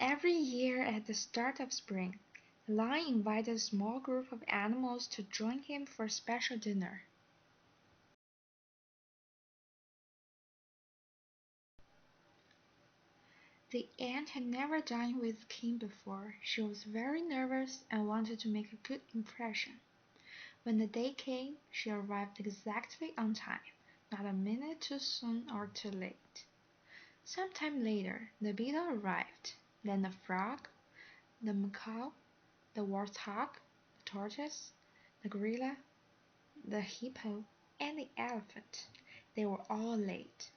Every year at the start of spring, the lion invited a small group of animals to join him for a special dinner. The ant had never dined with the king before. She was very nervous and wanted to make a good impression. When the day came, she arrived exactly on time, not a minute too soon or too late. Some time later, the beetle arrived, then the frog, the macaw, the warthog, the tortoise, the gorilla, the hippo, and the elephant. They were all late.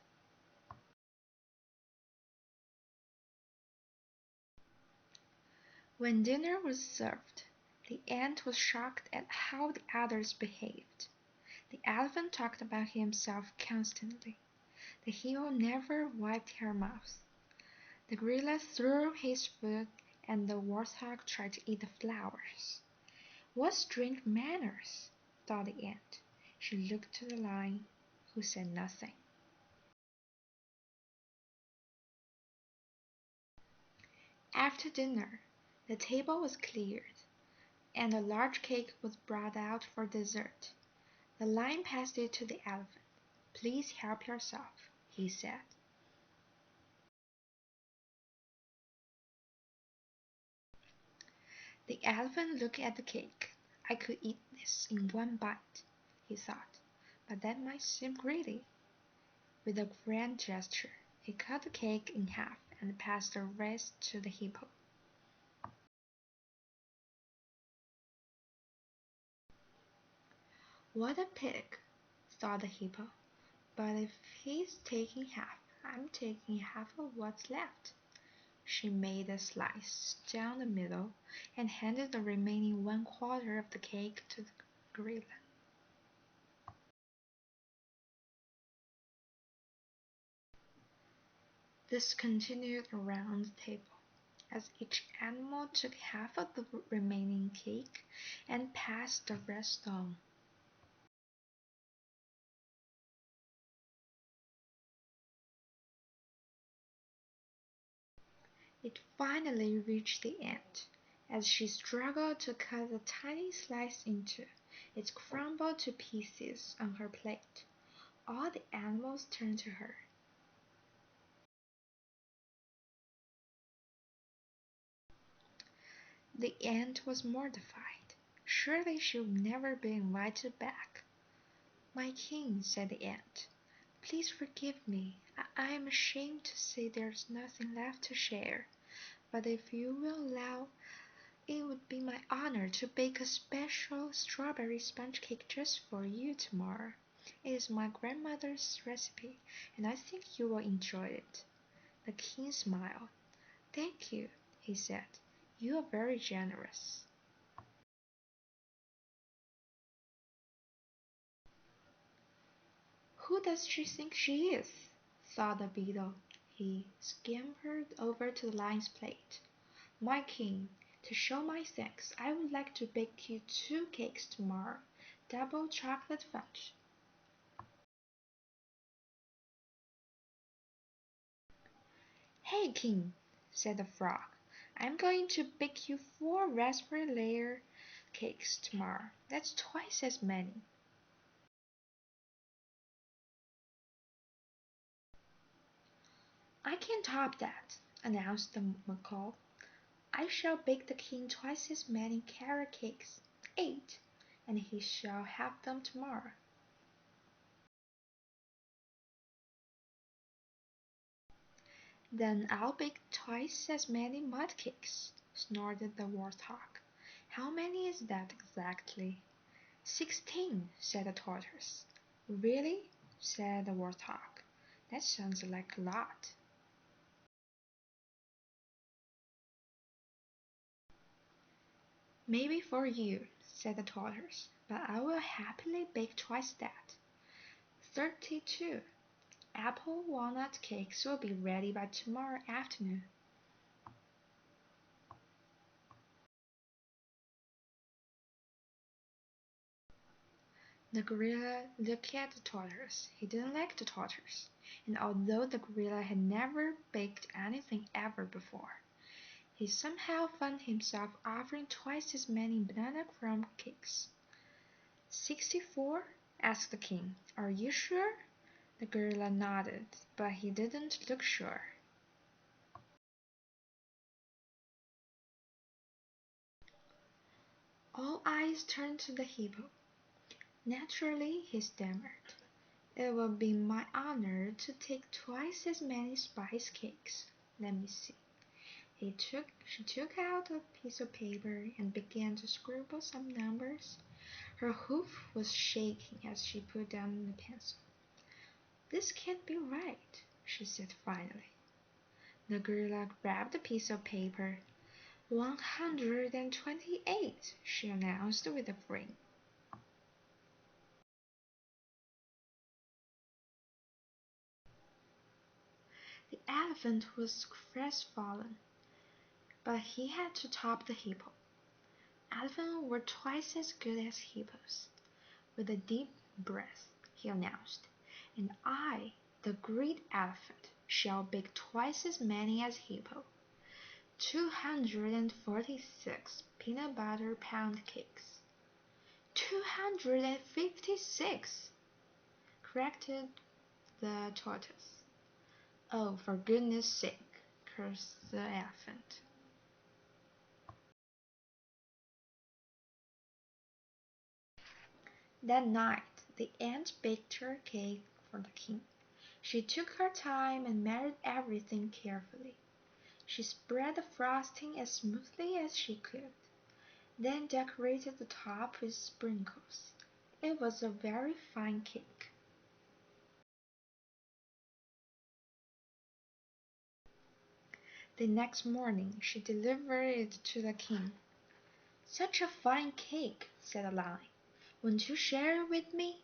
When dinner was served, the ant was shocked at how the others behaved. The elephant talked about himself constantly. The hippo never wiped her mouth. The gorilla threw his food, and the warthog tried to eat the flowers. What strange manners, thought the ant. She looked to the lion, who said nothing. After dinner, the table was cleared, and a large cake was brought out for dessert. The lion passed it to the elephant. "Please help yourself," he said. The elephant looked at the cake. "I could eat this in one bite," he thought, "but that might seem greedy." With a grand gesture, he cut the cake in half and passed the rest to the hippo. "What a pig," thought the hippo. "But if he's taking half, I'm taking half of what's left." She made a slice down the middle and handed the remaining 1/4 of the cake to the gorilla. This continued around the table, as each animal took half of the remaining cake and passed the rest on. It finally reached the ant. As she struggled to cut a tiny slice into, it crumbled to pieces on her plate. All the animals turned to her. The ant was mortified. Surely she would never be invited back. "My king," said the ant, "please forgive me. I am ashamed to say there's nothing left to share, but if you will allow, it would be my honor to bake a special strawberry sponge cake just for you tomorrow. It is my grandmother's recipe, and I think you will enjoy it." The king smiled. "Thank you," he said. "You are very generous." "Who does she think she is?" thought the beetle. He scampered over to the lion's plate. "My king, to show my thanks, I would like to bake you 2 cakes tomorrow, double chocolate fudge." "Hey, king," said the frog, "I'm going to bake you 4 raspberry layer cakes tomorrow. That's twice as many." "I can top that," announced the macaw. "I shall bake the king twice as many carrot cakes, 8, and he shall have them tomorrow." "Then I'll bake twice as many mud cakes," snorted the warthog. "How many is that exactly?" "16," said the tortoise. "Really?" said the warthog. "That sounds like a lot." "Maybe for you," said the tortoise, "but I will happily bake twice that." 32. Apple walnut cakes will be ready by tomorrow afternoon. The gorilla looked at the tortoise. He didn't like the tortoise, and although the gorilla had never baked anything ever before, he somehow found himself offering twice as many banana crumb cakes. 64? Asked the king. Are you sure? The gorilla nodded, but he didn't look sure. All eyes turned to the hippo. Naturally, he stammered. It will be my honor to take twice as many spice cakes. Let me see. She took out a piece of paper and began to scribble some numbers. Her hoof was shaking as she put down the pencil. This can't be right, she said finally. The gorilla grabbed a piece of paper. 128, she announced with a grin. The elephant was crestfallen, but he had to top the hippo. Elephants were twice as good as hippos. With a deep breath, he announced, and I, the great elephant, shall bake twice as many as hippo. 246 peanut butter pound cakes. 256, corrected the tortoise. Oh, for goodness sake, cursed the elephant. That night, the ant baked her cake for the king. She took her time and measured everything carefully. She spread the frosting as smoothly as she could, then decorated the top with sprinkles. It was a very fine cake. The next morning she delivered it to the king. "Such a fine cake," said the lion. "Won't you share it with me?"